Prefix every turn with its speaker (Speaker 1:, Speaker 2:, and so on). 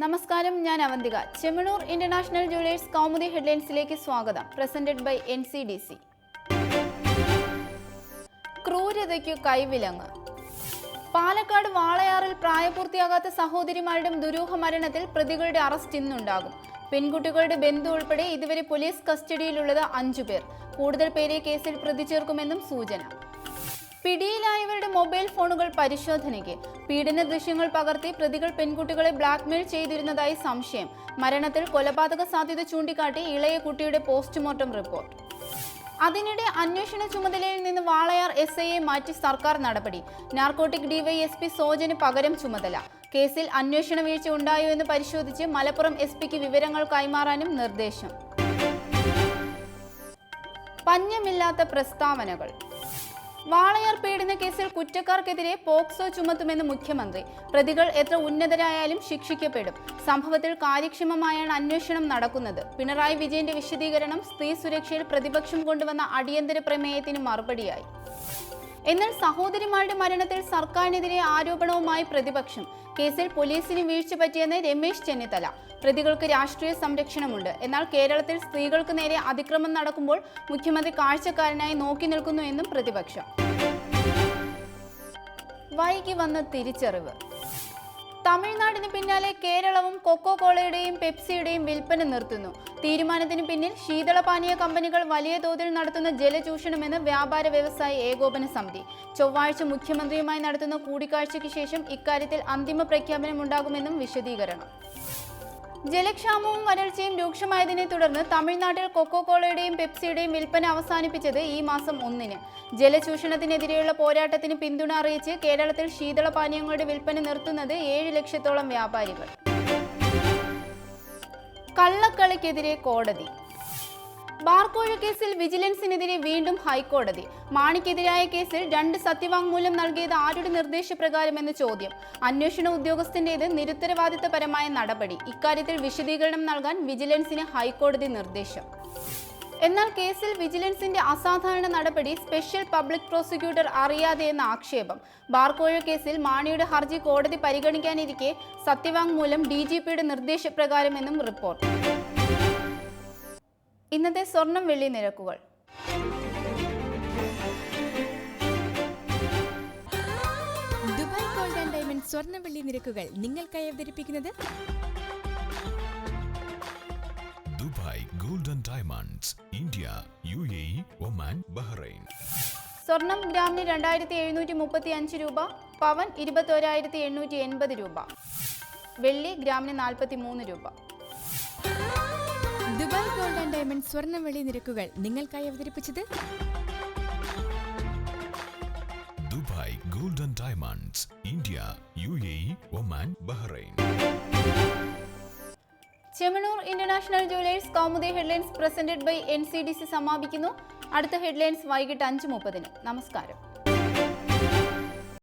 Speaker 1: നമസ്കാരം, ഞാൻ Avantika. Chemmanur international jewellers Kaumudi ഹെഡ്ലൈൻസിലേക്ക് സ്വാഗതം. Presented by NCDC. ക്രൂരതയ്ക്കു കൈവിലങ്ങ്. പാലക്കാട് വാളയാറിൽ പ്രായപൂർത്തിയാകാത്ത സഹോദരിമാരുടെ ദുരൂഹ മരണത്തിൽ പ്രതികളുടെ അറസ്റ്റ് ഇന്നുണ്ടാകും. പെൺകുട്ടികളുടെ ബന്ധു ഉൾപ്പെടെ ഇതുവരെ പോലീസ് കസ്റ്റഡിയിലുള്ളത് 5 പേർ. കൂടുതൽ പേരെ കേസിൽ പ്രതി ചേർക്കുമെന്നും സൂചന. പിടിയിലായവരുടെ മൊബൈൽ ഫോണുകൾ പരിശോധനയ്ക്ക്. പീഡന ദൃശ്യങ്ങൾ പകർത്തി പ്രതികൾ പെൺകുട്ടികളെ ബ്ലാക്ക്മെയിൽ ചെയ്തിരുന്നതായി സംശയം. മരണത്തിൽ കൊലപാതക സാധ്യത ചൂണ്ടിക്കാട്ടി ഇളയ കുട്ടിയുടെ പോസ്റ്റ്മോർട്ടം റിപ്പോർട്ട്. അതിനിടെ അന്വേഷണ ചുമതലയിൽ നിന്ന് വാളയാർ SIയെ മാറ്റി സർക്കാർ നടപടി. നാർക്കോട്ടിക് DYSP സോജന് പകരം ചുമതല. കേസിൽ അന്വേഷണ വീഴ്ച ഉണ്ടായോ എന്ന് പരിശോധിച്ച് മലപ്പുറം SPക്ക് വിവരങ്ങൾ കൈമാറാനും നിർദ്ദേശം. പഞ്ഞമില്ലാത്ത പ്രസ്താവനകൾ. വാളയാർ പീഡന കേസിൽ കുറ്റക്കാർക്കെതിരെ പോക്സോ ചുമത്തുമെന്ന് മുഖ്യമന്ത്രി. പ്രതികൾ എത്ര ഉന്നതരായാലും ശിക്ഷിക്കപ്പെടും. സംഭവത്തിൽ കാര്യക്ഷമമായാണ് അന്വേഷണം നടക്കുന്നത്. പിണറായി വിജയന്റെ വിശദീകരണം സ്ത്രീ സുരക്ഷയിൽ പ്രതിപക്ഷം കൊണ്ടുവന്ന അടിയന്തര പ്രമേയത്തിന് മറുപടിയായി. എന്നാൽ സഹോദരിമാരുടെ മരണത്തിൽ സർക്കാരിനെതിരെ ആരോപണവുമായി പ്രതിപക്ഷം. കേസിൽ പോലീസിന് വീഴ്ച പറ്റിയെന്ന് രമേശ് ചെന്നിത്തല. പ്രതികൾക്ക് രാഷ്ട്രീയ സംരക്ഷണമുണ്ട്. എന്നാൽ കേരളത്തിൽ സ്ത്രീകൾക്ക് നേരെ അതിക്രമം നടക്കുമ്പോൾ മുഖ്യമന്ത്രി കാഴ്ചക്കാരനായി നോക്കി നിൽക്കുന്നു എന്നും പ്രതിപക്ഷം. വൈകി വന്ന തിരിച്ചറിവ്. തമിഴ്നാടിന് പിന്നാലെ കേരളവും കൊക്കോകോളയുടെയും പെപ്സിയുടെയും വിൽപ്പന നിർത്തുന്നു. തീരുമാനത്തിന് പിന്നിൽ ശീതളപാനീയ കമ്പനികൾ വലിയ തോതിൽ നടത്തുന്ന ജലചൂഷണമെന്ന് വ്യാപാര വ്യവസായ ഏകോപന സമിതി. ചൊവ്വാഴ്ച മുഖ്യമന്ത്രിയുമായി നടത്തുന്ന കൂടിക്കാഴ്ചയ്ക്ക് ശേഷം ഇക്കാര്യത്തിൽ അന്തിമ പ്രഖ്യാപനമുണ്ടാകുമെന്നും വിശദീകരണം. ജലക്ഷാമവും വരൾച്ചയും രൂക്ഷമായതിനെ തുടർന്ന് തമിഴ്നാട്ടിൽ കൊക്കോകോളയുടെയും പെപ്സിയുടെയും വിൽപ്പന അവസാനിപ്പിച്ചത് ഈ മാസം 1-ന്. ജലചൂഷണത്തിനെതിരെയുള്ള പോരാട്ടത്തിന് പിന്തുണ അറിയിച്ച് കേരളത്തിൽ ശീതളപാനീയങ്ങളുടെ വിൽപ്പന നിർത്തുന്നത് 7 ലക്ഷത്തോളം വ്യാപാരികൾ. കള്ളക്കളിക്കെതിരെ കോടതി. ബാർക്കോഴ കേസിൽ വിജിലൻസിനെതിരെ വീണ്ടും ഹൈക്കോടതി. മാണിക്കെതിരായ കേസിൽ 2 സത്യവാങ്മൂലം നൽകിയത് ആരുടെ നിർദ്ദേശപ്രകാരമെന്ന് ചോദ്യം. അന്വേഷണ ഉദ്യോഗസ്ഥന്റേത് നിരുത്തരവാദിത്തപരമായ നടപടി. ഇക്കാര്യത്തിൽ വിശദീകരണം നൽകാൻ വിജിലൻസിന് ഹൈക്കോടതി നിർദ്ദേശം. എന്നാൽ കേസിൽ വിജിലൻസിന്റെ അസാധാരണ നടപടി സ്പെഷ്യൽ പബ്ലിക് പ്രോസിക്യൂട്ടർ അറിയാതെയെന്ന ആക്ഷേപം. ബാർക്കോഴ കേസിൽ മാണിയുടെ ഹർജി കോടതി പരിഗണിക്കാനിരിക്കെ സത്യവാങ്മൂലം DGPയുടെ നിർദ്ദേശപ്രകാരമെന്നും റിപ്പോർട്ട്. ഇന്നത്തെ സ്വർണം വെള്ളി നിരക്കുകൾ.
Speaker 2: ദുബായ് ഗോൾഡ് ആൻഡ് ഡയമണ്ട് സ്വർണ്ണ വെള്ളി നിരക്കുകൾ നിങ്ങൾക്കായി അവതരിപ്പിക്കുന്നത്
Speaker 3: Dubai gold and diamonds, India, UAE, Oman, Bahrain.
Speaker 1: സ്വർണം ഗ്രാമിന് 2735 രൂപ, പവൻ 21,880 രൂപ, വെള്ളി ഗ്രാമിന് 43 രൂപ.
Speaker 2: ദുബായ് ഗോൾഡ് ആൻഡ് ഡയമണ്ട് സ്വർണ്ണ വെള്ളി നിരക്കുകൾ നിങ്ങൾക്കായി അവതരിപ്പിച്ചത്
Speaker 3: Dubai gold and diamonds, India, UAE, Oman, Bahrain.
Speaker 1: Chemmanur international jewellers Kaumudi headlines presented by NCDC സമാപിക്കുന്നു. അടുത്ത ഹെഡ്ലൈൻസ് വൈകിട്ട് 5:30. നമസ്കാരം.